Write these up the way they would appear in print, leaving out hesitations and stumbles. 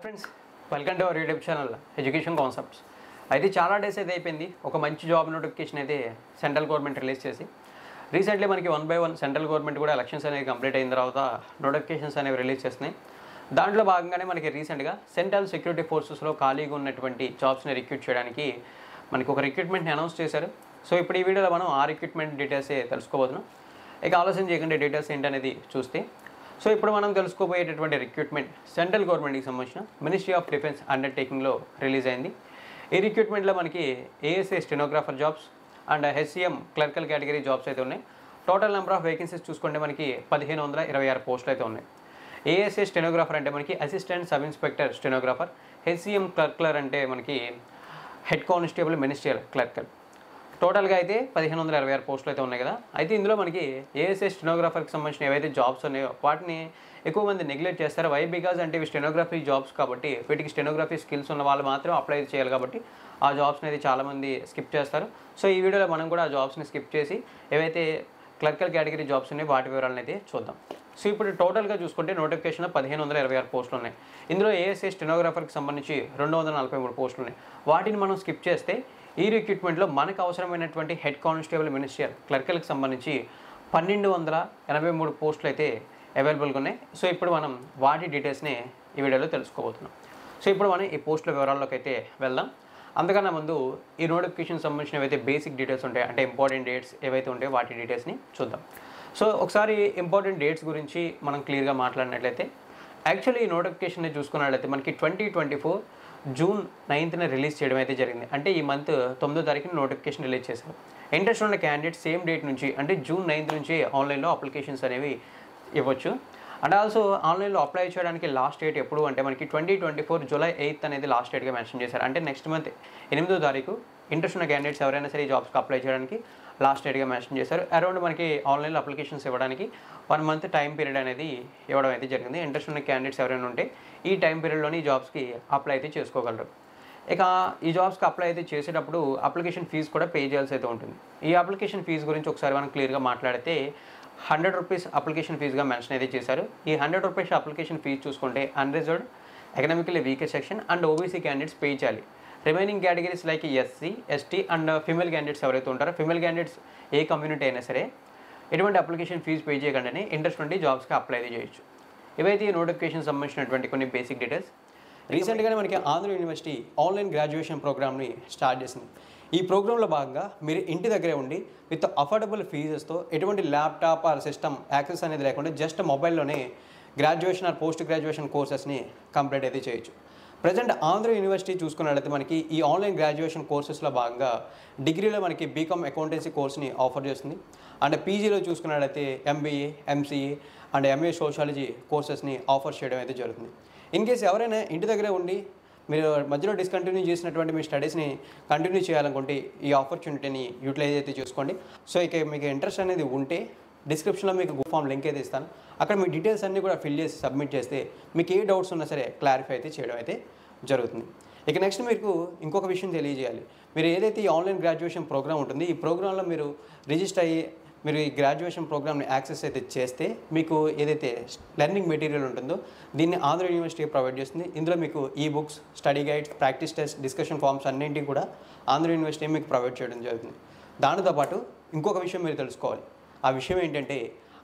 Friends, welcome to our YouTube channel education concepts. అయితే చాలా days అయితే అయిపోయింది ఒక మంచి జాబ్ నోటిఫికేషన్ అయితే సెంట్రల్ గవర్నమెంట్ రిలీజ్ చేసి. రీసెంట్లీ మనకి 1 by 1 సెంట్రల్ గవర్నమెంట్ కూడా ఎలక్షన్స్ అనేవి కంప్లీట్ అయిన తర్వాత నోటిఫికేషన్స్ అనేవి రిలీజ్ చేస్తున్నాయి. దాంట్లో భాగంగానే మనకి రీసెంట్గా సెంట్రల్ సెక్యూరిటీ ఫోర్సెస్లో ఖాళీగా ఉన్నటువంటి జాబ్స్ని రిక్రూట్ చేయడానికి మనకి ఒక రిక్రూట్మెంట్ని అనౌన్స్ చేశారు. సో ఇప్పుడు ఈ వీడియోలో మనం ఆ రిక్రూట్మెంట్ డీటెయిల్సే తెలుసుకోబోతున్నాం. ఇక ఆలోచన చేయకుండా డీటెయిల్స్ ఏంటనేది చూస్తే, సో ఇప్పుడు మనం తెలుసుకోబోయేటటువంటి రిక్రూట్మెంట్ సెంట్రల్ గవర్నమెంట్కి సంబంధించిన మినిస్ట్రీ ఆఫ్ డిఫెన్స్ అండర్టేకింగ్లో రిలీజ్ అయింది. ఈ రిక్రూట్మెంట్లో మనకి ASA stenographer jobs and HCM clerical category jobs అయితే ఉన్నాయి. టోటల్ నెంబర్ ఆఫ్ వేకెన్సీస్ చూసుకుంటే మనకి 1526 పోస్టులు అయితే ఉన్నాయి. ఏఎస్ఏ స్టెనోగ్రాఫర్ అంటే మనకి assistant sub inspector stenographer, HCM clerk అంటే మనకి హెడ్ కానిస్టేబుల్ మినిస్ట్రియల్ క్లర్కల్. టోటల్గా అయితే 1526 పోస్టులు అయితే ఉన్నాయి కదా. అయితే ఇందులో మనకి ఏఎస్ఏ స్టెనోగ్రాఫర్కి సంబంధించిన ఏవైతే జాబ్స్ ఉన్నాయో వాటిని ఎక్కువ మంది నెగ్లెక్ట్ చేస్తారు. వై? బికాజ్ అంటే ఇవి స్టెనోగ్రఫీ జాబ్స్ కాబట్టి వీటికి స్టెనోగ్రఫీ స్కిల్స్ ఉన్న వాళ్ళు మాత్రం అప్లై చేయాలి కాబట్టి ఆ జాబ్స్ని అయితే చాలామంది స్కిప్ చేస్తారు. సో ఈ వీడియోలో మనం కూడా ఆ జాబ్స్ని స్కిప్ చేసి ఏవైతే క్లర్కల్ కేటగిరీ జాబ్స్ ఉన్నాయి వాటి వివరాలను అయితే చూద్దాం. సో ఇప్పుడు టోటల్గా చూసుకుంటే నోటిఫికేషన్లో 1526 పోస్టులు ఉన్నాయి. ఇందులో ఏఎస్ఏ స్టెనోగ్రాఫర్కి సంబంధించి 243 పోస్టులు ఉన్నాయి. వాటిని మనం స్కిప్ చేస్తే ఈ రిక్రూట్మెంట్లో మనకు అవసరమైనటువంటి హెడ్ కానిస్టేబుల్ మినిస్ట్రియల్ క్లర్కల్కి సంబంధించి 1283 పోస్టులు అయితే అవైలబుల్గా ఉన్నాయి. సో ఇప్పుడు మనం వాటి డీటెయిల్స్ని ఈ వీడియోలో తెలుసుకోబోతున్నాం. సో ఇప్పుడు మనం ఈ పోస్టుల వివరాల్లోకి అయితే వెళ్దాం. అంతకన్నా ముందు ఈ నోటిఫికేషన్ సంబంధించిన ఏవైతే బేసిక్ డీటెయిల్స్ ఉంటాయో అంటే ఇంపార్టెంట్ డేట్స్ ఏవైతే ఉంటాయో వాటి డీటెయిల్స్ని చూద్దాం. సో ఒకసారి ఇంపార్టెంట్ డేట్స్ గురించి మనం క్లియర్గా మాట్లాడినట్లయితే, యాక్చువల్లీ ఈ నోటిఫికేషన్ని చూసుకున్నట్లయితే మనకి 2024 జూన్ 9న రిలీజ్ చేయడం అయితే జరిగింది. అంటే ఈ మంత్ 9వ తారీఖున నోటిఫికేషన్ రిలీజ్ చేశారు. ఇంట్రెస్ట్ ఉన్న క్యాండిడేట్ సేమ్ డేట్ నుంచి అంటే జూన్ 9 నుంచి ఆన్లైన్లో అప్లికేషన్స్ అనేవి ఇవ్వచ్చు. అండ్ ఆల్సో ఆన్లైన్లో అప్లై చేయడానికి లాస్ట్ డేట్ ఎప్పుడు అంటే మనకి 2024 జూలై 8 అనేది లాస్ట్ డేట్గా మెన్షన్ చేశారు. అంటే నెక్స్ట్ మంత్ 8వ తారీఖు ఇంట్రెస్ట్ ఉన్న క్యాండిడేట్స్ ఎవరైనా సరే ఈ జాబ్స్కి అప్లై చేయడానికి లాస్ట్ డేట్గా మెన్షన్ చేశారు. అరౌండ్ మనకి ఆన్లైన్లో అప్లికేషన్స్ ఇవ్వడానికి 1 మంత్ టైం పీరియడ్ అనేది ఇవ్వడం అయితే జరిగింది. ఇంట్రెస్ట్ ఉన్న క్యాండిడేట్స్ ఎవరైనా ఉంటే ఈ టైం పీరియడ్లోని ఈ జాబ్స్కి అప్లై అయితే చేసుకోగలరు. ఇక ఈ జాబ్స్కి అప్లై అయితే చేసేటప్పుడు అప్లికేషన్ ఫీజు కూడా పే చేయాల్సి అయితే ఉంటుంది. ఈ అప్లికేషన్ ఫీజు గురించి ఒకసారి మనం క్లియర్గా మాట్లాడితే 100 రూపీస్ అప్లికేషన్ ఫీజుగా మెన్షన్ అయితే చేశారు. ఈ 100 రూపీస్ అప్లికేషన్ ఫీజు చూసుకుంటే unreserved, economically weaker section and OBC candidates pay చేయాలి. Remaining categories like SC, ST and female candidates ఎవరైతే ఉంటారో, ఫిమేల్ క్యాండిడేట్స్ ఏ కమ్యూనిటీ అయినా సరే ఎటువంటి అప్లికేషన్ ఫీజు పే చేయకుండానే ఇంట్రెస్ట్ ఉండి జాబ్స్కి అప్లై చేయొచ్చు. ఇవైతే ఈ నోటిఫికేషన్ సంబంధించినటువంటి కొన్ని బేసిక్ డీటెయిల్స్. రీసెంట్గానే మనకి ఆంధ్ర యూనివర్సిటీ ఆన్లైన్ గ్రాడ్యుయేషన్ ప్రోగ్రామ్ని స్టార్ట్ చేసింది. ఈ ప్రోగ్రాంలో భాగంగా మీరు ఇంటి దగ్గరే ఉండి విత్ అఫోర్డబుల్ ఫీజెస్తో ఎటువంటి ల్యాప్టాప్ ఆర్ సిస్టమ్ యాక్సెస్ అనేది లేకుండా జస్ట్ మొబైల్లోనే గ్రాడ్యుయేషన్ ఆర్ పోస్ట్ గ్రాడ్యుయేషన్ కోర్సెస్ని కంప్లీట్ అయితే చేయొచ్చు. ప్రజెంట్ ఆంధ్ర యూనివర్సిటీ చూసుకున్నట్లయితే మనకి ఈ ఆన్లైన్ గ్రాడ్యుయేషన్ కోర్సెస్లో భాగంగా డిగ్రీలో మనకి బీకామ్ అకౌంటెన్సీ కోర్స్ని ఆఫర్ చేస్తుంది. అండ్ పీజీలో చూసుకున్నట్లయితే MBA, MCA and MA sociology కోర్సెస్ని ఆఫర్ చేయడం అయితే జరుగుతుంది. ఇన్ కేస్ ఎవరైనా ఇంటి దగ్గరే ఉండి మీరు మధ్యలో డిస్కంటిన్యూ చేసినటువంటి మీ స్టడీస్ని కంటిన్యూ చేయాలనుకుంటే ఈ ఆపర్చునిటీని యూటిలైజ్ అయితే చేసుకోండి. సో ఇక మీకు ఇంట్రెస్ట్ అనేది ఉంటే డిస్క్రిప్షన్లో మీకు గూగుల్ ఫామ్ లింక్ అయితే ఇస్తాను. అక్కడ మీ డీటెయిల్స్ అన్నీ కూడా ఫిల్ చేసి సబ్మిట్ చేస్తే మీకు ఏ డౌట్స్ ఉన్నా సరే క్లారిఫై అయితే చేయడం అయితే జరుగుతుంది. ఇక నెక్స్ట్ మీకు ఇంకొక విషయం తెలియజేయాలి. మీరు ఏదైతే ఈ ఆన్లైన్ గ్రాడ్యుయేషన్ ప్రోగ్రామ్ ఉంటుంది, ఈ ప్రోగ్రాంలో మీరు రిజిస్టర్ అయ్యి మీరు ఈ గ్రాడ్యుయేషన్ ప్రోగ్రామ్ని యాక్సెస్ అయితే చేస్తే మీకు ఏదైతే లెర్నింగ్ మెటీరియల్ ఉంటుందో దీన్ని ఆంధ్ర యూనివర్సిటీ ప్రొవైడ్ చేస్తుంది. ఇందులో మీకు ఈ books, study guides, practice test, discussion forms అన్నింటినీ కూడా ఆంధ్ర యూనివర్సిటీ మీకు ప్రొవైడ్ చేయడం జరుగుతుంది. దానితో పాటు ఇంకొక విషయం మీరు తెలుసుకోవాలి. ఆ విషయం ఏంటంటే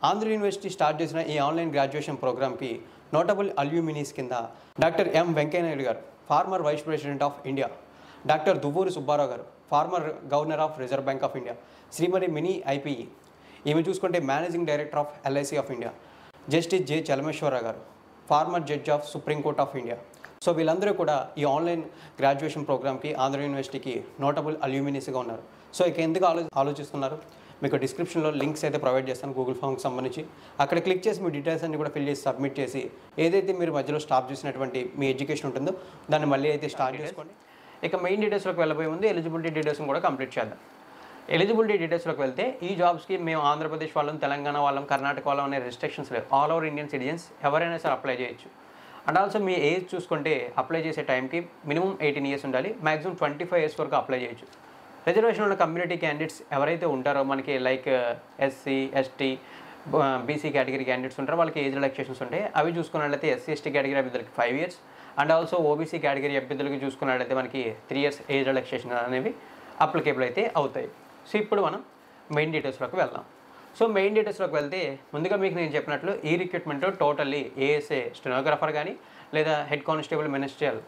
ఆంధ్ర యూనివర్సిటీ స్టార్ట్ చేసిన ఈ ఆన్లైన్ గ్రాడ్యుయేషన్ ప్రోగ్రామ్కి నోటబుల్ అల్యూమినీస్ కింద doctor M Venkaiah Naidu garu, former vice president of India, doctor Duvvuri Subbarao garu, former governor of reserve bank of India, Shrimati Mini Ipe, ఈమె చూసుకుంటే managing director of LIC of India, justice J Chalameswararao garu, former judge of supreme court of India. So వీళ్ళందరూ కూడా ఈ online graduation ప్రోగ్రామ్కి ఆంధ్ర యూనివర్సిటీకి notable అల్యూమినీస్గా ఉన్నారు. So ఇక ఎందుకు ఆలోచిస్తున్నారు? మీకు డిస్క్రిప్షన్లో లింక్స్ అయితే ప్రొవైడ్ చేస్తాను గూగుల్ ఫామ్కి సంబంధించి. అక్కడ క్లిక్ చేసి మీ డీటెయిల్స్ అన్ని కూడా ఫిల్ చేసి సబ్మిట్ చేసి ఏదైతే మీరు మధ్యలో స్టాప్ చేసినటువంటి మీ ఎడ్యుకేషన్ ఉంటుందో దాన్ని మళ్ళీ అయితే స్టార్ట్ చేసుకోండి. ఇక మెయిన్ డీటెయిల్స్లోకి వెళ్ళబోయే ముందు ఎలిజిబిలిటీ డీటెయిల్స్ని కూడా కంప్లీట్ చేద్దాం. ఎలిజిబిలిటీ డీటెయిల్స్లోకి వెళ్తే ఈ జాబ్స్కి మేము ఆంధ్రప్రదేశ్ వాళ్ళం, తెలంగాణ వాళ్ళం, కర్ణాటక వాళ్ళం అనే రిస్ట్రిక్షన్స్ లేవు. ఆల్ ఓవర్ ఇండియన్ సిటిజన్స్ ఎవరైనా సరే అప్లై చేయొచ్చు. అండ్ ఆల్సో మీ ఏజ్ చూసుకుంటే అప్లై చేసే టైంకి మినిమం 18 ఇయర్స్ ఉండాలి. మ్యాక్సిమం 25 ఇయర్స్ వరకు అప్లై చేయొచ్చు. రిజర్వేషన్ ఉన్న కమ్యూనిటీ క్యాండిడేట్స్ ఎవరైతే ఉంటారో మనకి like SC, ST, BC category candidates ఉంటారో వాళ్ళకి ఏజ్ రిలాక్సేషన్స్ ఉంటాయి. అవి చూసుకున్నట్లయితే ఎస్సీ, ఎస్టీ కేటగిరీ అభ్యర్థులకి 5 years and also OBC category అభ్యర్థులకి చూసుకున్నట్లయితే మనకి 3 years ఏజ్ రిలాక్సేషన్ అనేవి అప్లికేబుల్ అయితే అవుతాయి. సో ఇప్పుడు మనం మెయిన్ డీటెయిల్స్లోకి వెళ్దాం. సో మెయిన్ డీటెయిల్స్లోకి వెళ్తే ముందుగా మీకు నేను చెప్పినట్లు ఈ రిక్రూట్మెంట్ టోటల్లీ ఏఎస్ఏ స్టెనోగ్రాఫర్ కానీ లేదా హెడ్ కానిస్టేబుల్ మినిస్ట్రియల్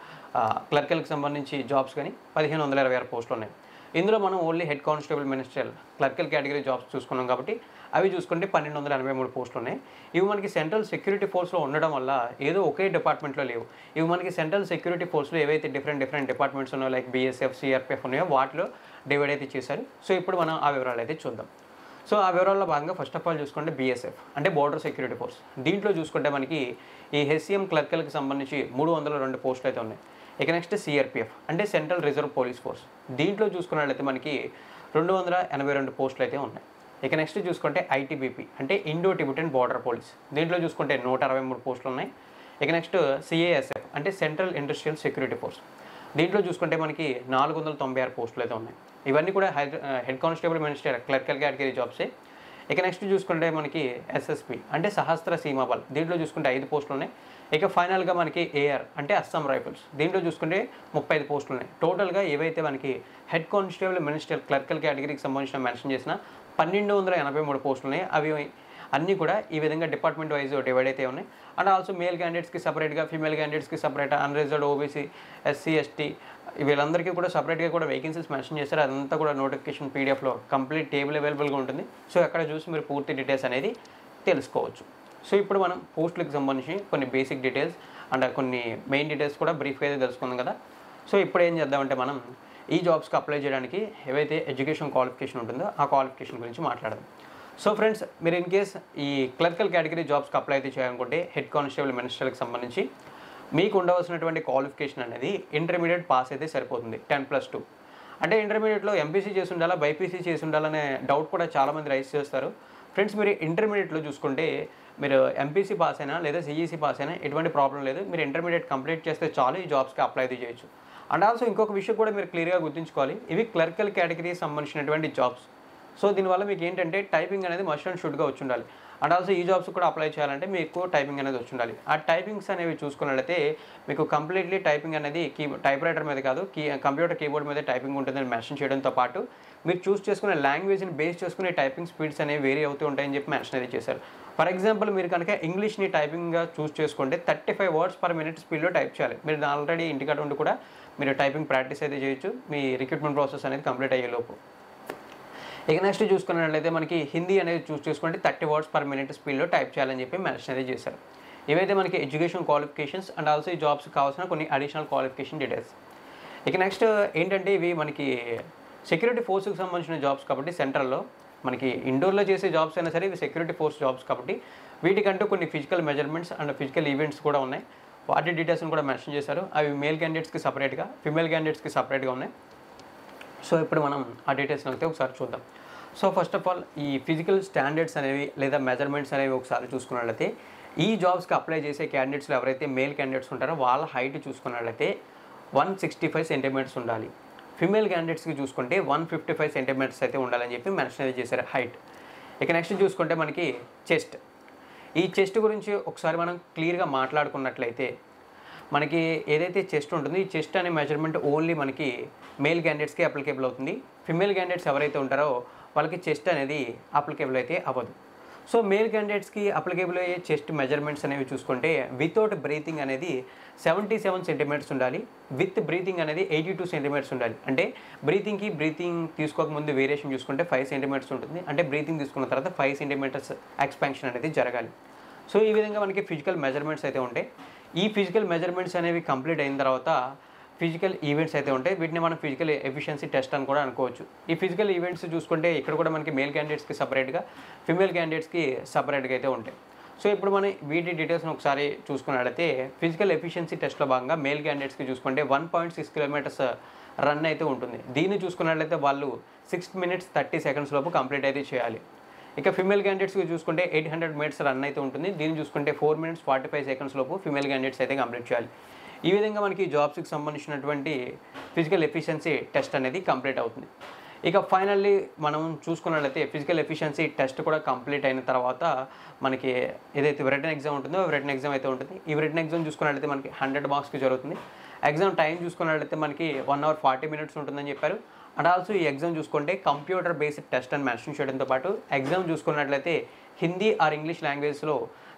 క్లర్కల్కి సంబంధించి జాబ్స్ కానీ 1526 పోస్టులు ఉన్నాయి. ఇందులో మనం only head constable ministerial clerical category jobs చూసుకున్నాం కాబట్టి అవి చూసుకుంటే 1283 పోస్టులు ఉన్నాయి. ఇవి మనకి సెంట్రల్ సెక్యూరిటీ ఫోర్స్లో ఉండడం వల్ల ఏదో ఒకే డిపార్ట్మెంట్లో లేవు. ఇవి మనకి సెంట్రల్ సెక్యూరిటీ ఫోర్స్లో ఏవైతే డిఫరెంట్ డిపార్ట్మెంట్స్ ఉన్నాయో లైక్ బీఎస్ఎఫ్, సిఆర్పిఎఫ్ ఉన్నాయో వాటిలో డివైడ్ అయితే చేశారు. సో ఇప్పుడు మనం ఆ వివరాలు అయితే చూద్దాం. సో ఆ వివరాల్లో భాగంగా ఫస్ట్ ఆఫ్ ఆల్ చూసుకుంటే బీఎస్ఎఫ్ అంటే బోర్డర్ సెక్యూరిటీ ఫోర్స్. దీంట్లో చూసుకుంటే మనకి ఈ హెచ్సిఎం క్లర్కల్కి సంబంధించి 302 పోస్టులు అయితే ఉన్నాయి. ఇక నెక్స్ట్ సిఆర్పిఎఫ్ అంటే సెంట్రల్ రిజర్వ్ పోలీస్ ఫోర్స్. దీంట్లో చూసుకున్నట్లయితే మనకి 282 పోస్టులు అయితే ఉన్నాయి. ఇక నెక్స్ట్ చూసుకుంటే ఐటీబీపీ అంటే ఇండో టిబెటన్ బార్డర్ పోలీస్. దీంట్లో చూసుకుంటే 163 పోస్టులు ఉన్నాయి. ఇక నెక్స్ట్ సిఏఎస్ఎఫ్ అంటే సెంట్రల్ ఇండస్ట్రియల్ సెక్యూరిటీ ఫోర్స్. దీంట్లో చూసుకుంటే మనకి 496 పోస్టులు అయితే ఉన్నాయి. ఇవన్నీ కూడా head constable minister clerical category జాబ్సే. ఇక నెక్స్ట్ చూసుకుంటే మనకి ఎస్ఎస్పి అంటే సహస్ర సీమాబల్. దీంట్లో చూసుకుంటే 5 పోస్టులు ఉన్నాయి. ఇక ఫైనల్గా మనకి ఏఆర్ అంటే అస్సాం రైఫిల్స్. దీంట్లో చూసుకుంటే 35 పోస్టులు ఉన్నాయి. టోటల్గా ఏవైతే మనకి హెడ్ కానిస్టేబుల్ మినిస్టర్ క్లర్కల్ కేటగిరీకి సంబంధించిన మెన్షన్ చేసిన 1283 పోస్టులు ఉన్నాయి. అవి అన్నీ కూడా ఈ విధంగా డిపార్ట్మెంట్ వైజ్ డివైడ్ అయితే ఉన్నాయి. అండ్ ఆల్సో మేల్ క్యాండిడేట్స్కి సపరేట్గా, ఫీమేల్ క్యాండిడేట్స్కి separate, unreserved OBC, SC, ST వీళ్ళందరికీ కూడా సపరేట్గా కూడా వేకెన్సీస్ మెన్షన్ చేస్తారు. అదంతా కూడా నోటిఫికేషన్ పీడిఎఫ్లో కంప్లీట్ టేబుల్ అవైలబుల్గా ఉంటుంది. సో అక్కడ చూసి మీరు పూర్తి డీటెయిల్స్ అనేది తెలుసుకోవచ్చు. సో ఇప్పుడు మనం పోస్టులకు సంబంధించి కొన్ని బేసిక్ డీటెయిల్స్ అండ్ కొన్ని మెయిన్ డీటెయిల్స్ కూడా బ్రీఫ్గా అయితే తెలుసుకుందాం కదా. సో ఇప్పుడు ఏం చేద్దామంటే మనం ఈ జాబ్స్కి అప్లై చేయడానికి ఏవైతే ఎడ్యుకేషన్ క్వాలిఫికేషన్ ఉంటుందో ఆ క్వాలిఫికేషన్ గురించి మాట్లాడదాం. సో ఫ్రెండ్స్, మీరు ఇన్ కేస్ ఈ క్లర్కల్ కేటగిరీ జాబ్స్కి అప్లై అయితే చేయాలనుకుంటే హెడ్ కానిస్టేబుల్ మినిస్టర్కి సంబంధించి మీకు ఉండవలసినటువంటి క్వాలిఫికేషన్ అనేది ఇంటర్మీడియట్ పాస్ అయితే సరిపోతుంది 10+2. అంటే ఇంటర్మీడియట్లో ఎంపీసీ చేసి ఉండాలా, బైపీసీ చేసి ఉండాలనే డౌట్ కూడా చాలామంది రైజ్ చేస్తారు. ఫ్రెండ్స్, మీరు ఇంటర్మీడియట్లో చూసుకుంటే మీరు ఎంపీసీ పాస్ అయినా లేదా సిఈసీ పాస్ అయినా ఎటువంటి ప్రాబ్లం లేదు. మీరు ఇంటర్మీడియట్ కంప్లీట్ చేస్తే చాలు ఈ జాబ్స్కి అప్లై అయితే చేయొచ్చు. అండ్ ఆల్సో ఇంకొక విషయం కూడా మీరు క్లియర్గా గుర్తుంచుకోవాలి, ఇవి క్లర్కల్ కేటగిరీకి సంబంధించినటువంటి జాబ్స్. సో దీనివల్ల మీకు ఏంటంటే టైపింగ్ అనేది మస్ట్ అండ్ షుడ్గా వచ్చి ఉండాలి. అండ్ ఆల్సో ఈ జాబ్స్ కూడా అప్లై చేయాలంటే మీకు టైపింగ్ అనేది వచ్చి ఉండాలి. ఆ టైపింగ్స్ అనేవి చూసుకున్నట్లయితే మీకు కంప్లీట్లీ టైపింగ్ అనేది టైప్ రైటర్ మీద కాదు, కంప్యూటర్ కీబోర్డ్ మీద టైపింగ్ ఉంటుందని మెన్షన్ చేయడంతో పాటు మీరు చూస్ చేసుకునే లాంగ్వేజ్ని బేస్ చేసుకునే టైపింగ్ స్పీడ్స్ అనేవి వేరీ అవుతూ ఉంటాయని చెప్పి మెన్షన్ అయితే చేశారు. ఫర్ ఎగ్జాంపుల్, మీరు కనుక ఇంగ్లీష్ని టైపింగ్గా చూస్ చేసుకుంటే 35 words per minute స్పీడ్లో టైప్ చేయాలి. మీరు ఆల్రెడీ ఇంటికాడ ఉండి కూడా మీరు టైపింగ్ ప్రాక్టీస్ అయితే చేయొచ్చు మీ రిక్రూట్మెంట్ ప్రాసెస్ అనేది కంప్లీట్ అయ్యేలోపు. ఇక నెక్స్ట్ చూసుకున్నట్లయితే మనకి హిందీ అనేది చూస్ చేసుకుంటే 30 words per minute స్పీడ్లో టైప్ చేయాలని చెప్పి మెన్షన్ అయితే చేశారు. ఇవైతే మనకి ఎడ్యుకేషన్ క్వాలిఫికేషన్స్ అండ్ ఆల్సో ఈ జాబ్స్కి కావాల్సిన కొన్ని అడిషనల్ క్వాలిఫికేషన్ డీటెయిల్స్. ఇక నెక్స్ట్ ఏంటంటే ఇవి మనకి సెక్యూరిటీ ఫోర్స్కి సంబంధించిన జాబ్స్ కాబట్టి సెంట్రల్లో మనకి ఇండోర్లో చేసే జాబ్స్ అయినా సరే ఇవి సెక్యూరిటీ ఫోర్స్ జాబ్స్ కాబట్టి వీటికంటూ కొన్ని physical measurements and physical events కూడా ఉన్నాయి. వాటి డీటెయిల్స్ని కూడా మెన్షన్ చేశారు. అవి మేల్ క్యాండిడేట్స్కి సపరేట్గా, ఫిమేల్ క్యాండిడేట్స్కి సపరేట్గా ఉన్నాయి. సో ఇప్పుడు మనం ఆ డీటెయిల్స్ అయితే ఒకసారి చూద్దాం. సో ఫస్ట్ ఆఫ్ ఆల్ ఈ ఫిజికల్ స్టాండర్డ్స్ అనేవి లేదా మెజర్మెంట్స్ అనేవి ఒకసారి చూసుకున్నట్లయితే ఈ జాబ్స్కి అప్లై చేసే క్యాండిడేట్స్లో ఎవరైతే మేల్ క్యాండిడేట్స్ ఉంటారో వాళ్ళ హైట్ చూసుకున్నట్లయితే 165 centimeters ఉండాలి. ఫిమేల్ క్యాండిడేట్స్కి చూసుకుంటే 155 centimeters అయితే ఉండాలని చెప్పి మెన్షన్ అయితే చేశారు హైట్. ఇక నెక్స్ట్ చూసుకుంటే మనకి చెస్ట్. ఈ చెస్ట్ గురించి ఒకసారి మనం క్లియర్గా మాట్లాడుకున్నట్లయితే మనకి ఏదైతే చెస్ట్ ఉంటుందో ఈ చెస్ట్ అనే మెజర్మెంట్ ఓన్లీ మనకి మేల్ క్యాండిడేట్స్కి అప్లికేబుల్ అవుతుంది. ఫిమేల్ క్యాండిడేట్స్ ఎవరైతే ఉంటారో వాళ్ళకి చెస్ట్ అనేది అప్లికేబుల్ అయితే అవ్వదు. సో మేల్ క్యాండిడేట్స్కి అప్లికేబుల్ అయ్యే చెస్ట్ మెజర్మెంట్స్ అనేవి చూసుకుంటే వితౌట్ బ్రీతింగ్ అనేది 77 centimeters ఉండాలి. విత్ బ్రీతింగ్ అనేది 82 centimeters ఉండాలి. అంటే బ్రీతింగ్ తీసుకోకముందు వేరియేషన్ చూసుకుంటే 5 centimeters ఉంటుంది. అంటే బ్రీతింగ్ తీసుకున్న తర్వాత 5 centimeters ఎక్స్పాన్షన్ అనేది జరగాలి. సో ఈ విధంగా మనకి ఫిజికల్ మెజర్మెంట్స్ అయితే ఉంటాయి. ఈ ఫిజికల్ మెజర్మెంట్స్ అనేవి కంప్లీట్ అయిన తర్వాత ఫిజికల్ ఈవెంట్స్ అయితే ఉంటాయి. వీటిని మనం ఫిజికల్ ఎఫిషియన్సీ టెస్ట్ అని కూడా అనుకోవచ్చు. ఈ ఫిజికల్ ఈవెంట్స్ చూసుకుంటే ఇక్కడ కూడా మనకి మేల్ క్యాండిడేట్స్కి సపరేట్గా, ఫిమేల్ క్యాండిడేట్స్కి సపరేట్గా అయితే ఉంటాయి. సో ఇప్పుడు మనం వీటి డీటెయిల్స్ని ఒకసారి చూసుకున్నట్లయితే ఫిజికల్ ఎఫిషియన్సీ టెస్ట్లో భాగంగా మేల్ క్యాండిడేట్స్కి చూసుకుంటే 1.6 kilometers రన్ అయితే ఉంటుంది. దీన్ని చూసుకున్నట్లయితే వాళ్ళు 6 minutes 30 seconds లోపు కంప్లీట్ అయితే చేయాలి. ఇక ఫిమేల్ క్యాండిడేట్స్కి చూసుకుంటే 800 meters రన్ అయితే ఉంటుంది. దీన్ని చూసుకుంటే 4 minutes 45 seconds లోపు ఫిమేల్ క్యాండిడేట్స్ అయితే కంప్లీట్ చేయాలి. ఈ విధంగా మనకి జాబ్స్కి సంబంధించినటువంటి ఫిజికల్ ఎఫిషియన్సీ టెస్ట్ అనేది కంప్లీట్ అవుతుంది. ఇక ఫైనల్లీ మనం చూసుకున్నట్లయితే ఫిజికల్ ఎఫిషియన్సీ టెస్ట్ కూడా కంప్లీట్ అయిన తర్వాత మనకి ఏదైతే రిటన్ ఎగ్జామ్ ఉంటుందో రిటన్ ఎగ్జామ్ అయితే ఉంటుంది. ఈ రిటన్ ఎగ్జామ్ చూసుకున్నట్లయితే మనకి 100 మార్క్స్కి జరుగుతుంది. ఎగ్జామ్ టైం చూసుకున్నట్లయితే మనకి 1 అవర్ 40 మినిట్స్ ఉంటుందని చెప్పారు. అండ్ ఆల్సో ఈ ఎగ్జామ్ చూసుకుంటే కంప్యూటర్ బేస్డ్ టెస్ట్ అని మెన్షన్ చేయడంతో పాటు ఎగ్జామ్ చూసుకున్నట్లయితే హిందీ ఆర్ ఇంగ్లీష్ లాంగ్వేజ్లో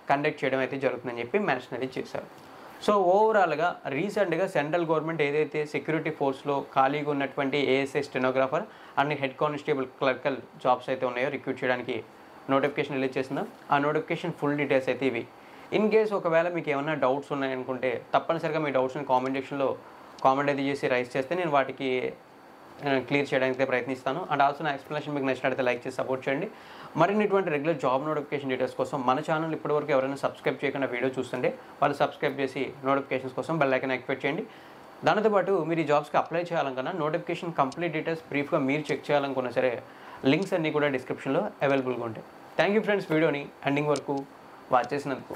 కండక్ట్ చేయడం అయితే జరుగుతుందని చెప్పి మెన్షన్ అయితే చేశారు. సో ఓవరాల్గా రీసెంట్గా సెంట్రల్ గవర్నమెంట్ ఏదైతే సెక్యూరిటీ ఫోర్స్లో ఖాళీగా ఉన్నటువంటి ASI stenographer and head constable clerical jobs అయితే ఉన్నాయో రిక్రూట్ చేయడానికి నోటిఫికేషన్ రిలీజ్ చేసిందో ఆ నోటిఫికేషన్ ఫుల్ డీటెయిల్స్ అయితే ఇవి. ఇన్ కేస్ ఒకవేళ మీకు ఏమైనా డౌట్స్ ఉన్నాయనుకుంటే తప్పనిసరిగా మీ డౌట్స్ని కామెంట్ సెక్షన్లో కామెంట్ అయితే చేసి రైస్ చేస్తే నేను వాటికి క్లియర్ చేయడానికి ప్రయత్నిస్తాను. అండ్ ఆల్సో నా ఎక్స్ప్లెనేషన్ మీకు నచ్చినట్లయితే లైక్ చేసి సపోర్ట్ చేయండి. మరిన్ని ఇటువంటి రెగ్యులర్ జాబ్ నోటిఫికేషన్ డీటెయిల్స్ కోసం మన ఛానల్ ఇప్పటివరకు ఎవరైనా సబ్స్క్రైబ్ చేయకుండా వీడియో చూస్తుంటే వాళ్ళు సబ్స్క్రైబ్ చేసి నోటిఫికేషన్స్ కోసం బెల్ ఐకాన్ యాక్టివేట్ చేయండి. దానితో పాటు మీరు ఈ జాబ్స్కి అప్లై చేయాలనుకున్నా నోటిఫికేషన్ కంప్లీట్ డీటెయిల్స్ బ్రీఫ్గా మీరు చెక్ చేయాలనుకున్నా సరే లింక్స్ అన్నీ కూడా డిస్క్రిప్షన్లో అవైలబుల్గా ఉంటాయి. థ్యాంక్ యూ ఫ్రెండ్స్, వీడియోని ఎండింగ్ వరకు వాచ్ చేసినందుకు.